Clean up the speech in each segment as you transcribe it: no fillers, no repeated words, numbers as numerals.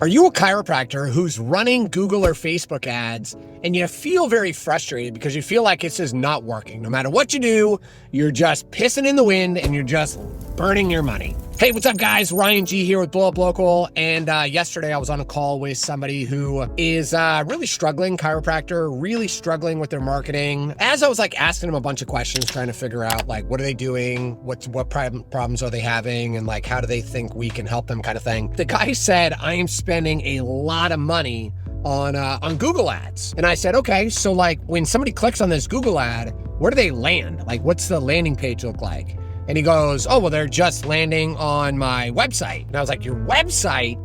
Are you a chiropractor who's running Google or Facebook ads and you feel very frustrated because you feel like it's just not working? No matter what you do, you're just pissing in the wind and you're just burning your money. Hey, what's up guys? Ryan G here with BlowUp Local. And yesterday I was on a call with somebody who is really struggling, chiropractor, really struggling with their marketing. As I was asking them a bunch of questions, trying to figure out what are they doing? What problems are they having? And how do they think we can help them kind of thing. The guy said, I am spending a lot of money on Google ads. And I said, okay, so when somebody clicks on this Google ad, where do they land? What's the landing page look like? And he goes, oh, well, they're just landing on my website. And I was like, your website?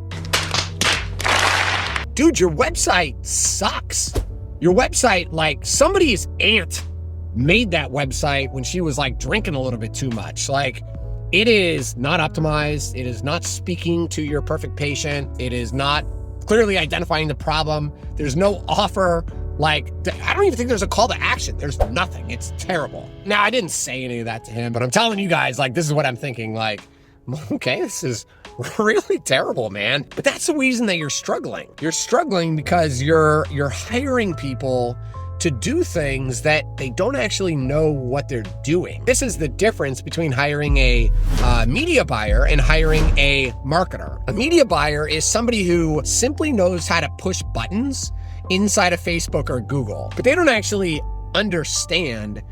Dude, your website sucks. Your website, somebody's aunt made that website when she was drinking a little bit too much. It is not optimized. It is not speaking to your perfect patient. It is not clearly identifying the problem. There's no offer. I don't even think there's a call to action. There's nothing. It's terrible. Now, I didn't say any of that to him, but I'm telling you guys, this is what I'm thinking. Okay, this is really terrible, man. But that's the reason that you're struggling. You're struggling because you're hiring people to do things that they don't actually know what they're doing. This is the difference between hiring a media buyer and hiring a marketer. A media buyer is somebody who simply knows how to push buttons inside of Facebook or Google, but they don't actually understand.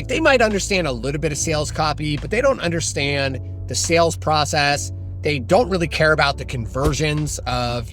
They might understand a little bit of sales copy, but they don't understand the sales process. They don't really care about the conversions of,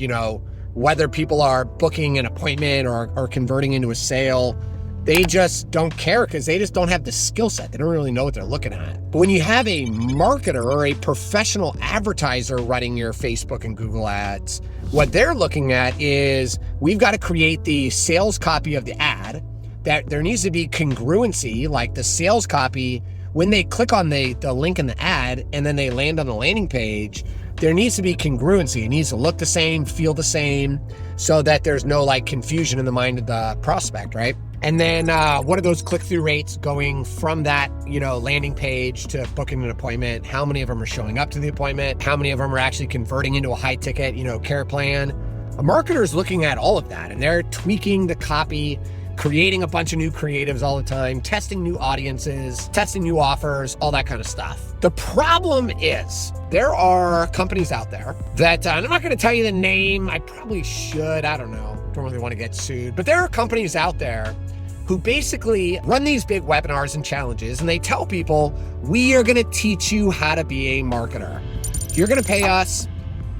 whether people are booking an appointment or converting into a sale. They just don't care because they just don't have the skill set. They don't really know what they're looking at. But when you have a marketer or a professional advertiser running your Facebook and Google ads, what they're looking at is, we've got to create the sales copy of the ad, that there needs to be congruency, the sales copy, when they click on the link in the ad and then they land on the landing page, there needs to be congruency. It needs to look the same, feel the same, so that there's no confusion in the mind of the prospect, right? And then what are those click-through rates going from that, landing page to booking an appointment? How many of them are showing up to the appointment? How many of them are actually converting into a high-ticket, care plan? A marketer is looking at all of that, and they're tweaking the copy, creating a bunch of new creatives all the time, testing new audiences, testing new offers, all that kind of stuff. The problem is, there are companies out there that, and I'm not going to tell you the name, I probably should, I don't know, don't really want to get sued, but there are companies out there who basically run these big webinars and challenges, and they tell people, we are going to teach you how to be a marketer. You're going to pay us,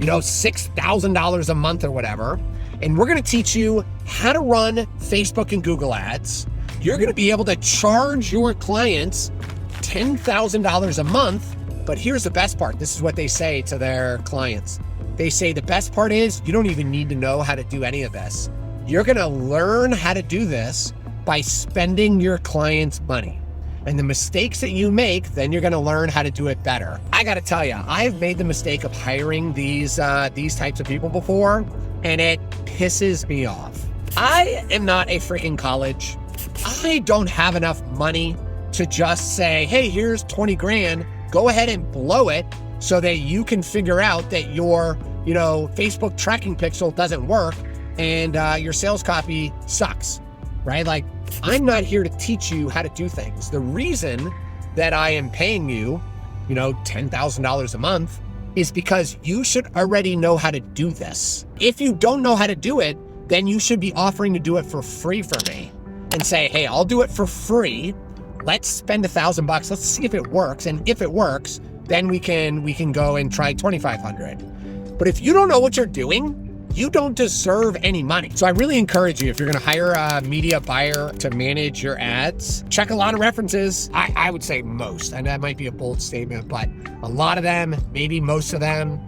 $6,000 a month or whatever, and we're going to teach you how to run Facebook and Google ads. You're going to be able to charge your clients $10,000 a month. But here's the best part. This is what they say to their clients. They say the best part is, you don't even need to know how to do any of this. You're going to learn how to do this by spending your clients' money. And the mistakes that you make, then you're going to learn how to do it better. I got to tell you, I've made the mistake of hiring these types of people before, and it pisses me off. I am not a freaking college. I don't have enough money to just say, hey, here's 20 grand. Go ahead and blow it so that you can figure out that your, Facebook tracking pixel doesn't work and your sales copy sucks, right? I'm not here to teach you how to do things. The reason that I am paying you, $10,000 a month is because you should already know how to do this. If you don't know how to do it, then you should be offering to do it for free for me and say, hey, I'll do it for free. Let's spend $1,000. Let's see if it works. And if it works, then we can go and try 2,500. But if you don't know what you're doing, you don't deserve any money. So I really encourage you, if you're going to hire a media buyer to manage your ads, check a lot of references. I would say most, and that might be a bold statement, but a lot of them, maybe most of them,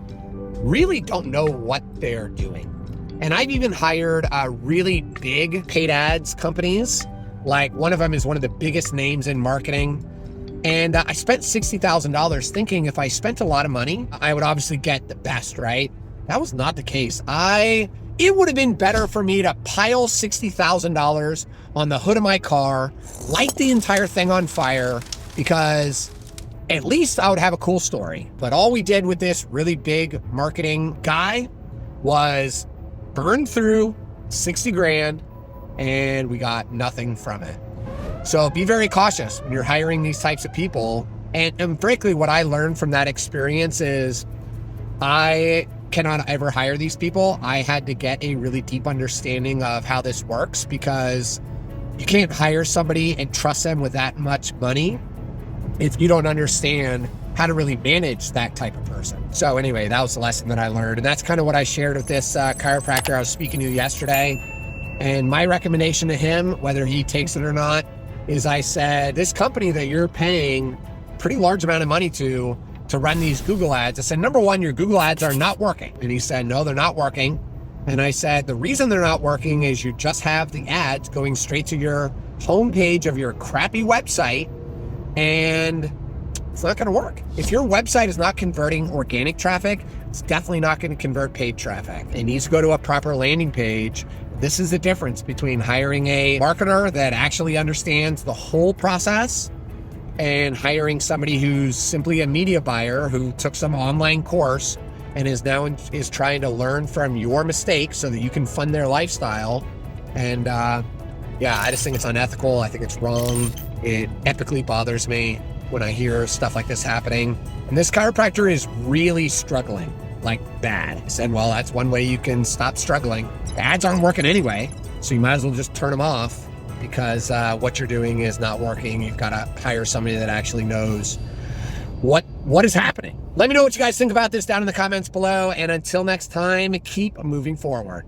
really don't know what they're doing. And I've even hired really big paid ads companies. One of them is one of the biggest names in marketing. And I spent $60,000 thinking if I spent a lot of money, I would obviously get the best, right? That was not the case. It would have been better for me to pile $60,000 on the hood of my car, light the entire thing on fire, because at least I would have a cool story. But all we did with this really big marketing guy was burned through 60 grand and we got nothing from it. So be very cautious when you're hiring these types of people. And frankly, what I learned from that experience is I cannot ever hire these people. I had to get a really deep understanding of how this works, because you can't hire somebody and trust them with that much money if you don't understand how to really manage that type of person. So anyway, that was the lesson that I learned. And that's kind of what I shared with this chiropractor I was speaking to yesterday. And my recommendation to him, whether he takes it or not, is I said, this company that you're paying pretty large amount of money to run these Google ads, I said, number one, your Google ads are not working. And he said, no, they're not working. And I said, the reason they're not working is you just have the ads going straight to your homepage of your crappy website, and it's not going to work. If your website is not converting organic traffic, it's definitely not going to convert paid traffic. It needs to go to a proper landing page. This is the difference between hiring a marketer that actually understands the whole process and hiring somebody who's simply a media buyer who took some online course and is trying to learn from your mistakes so that you can fund their lifestyle. And yeah, I just think it's unethical. I think it's wrong. It epically bothers me when I hear stuff like this happening. And this chiropractor is really struggling, like bad. I said, well, that's one way you can stop struggling. The ads aren't working anyway, so you might as well just turn them off, because what you're doing is not working. You've got to hire somebody that actually knows what is happening. Let me know what you guys think about this down in the comments below. And until next time, keep moving forward.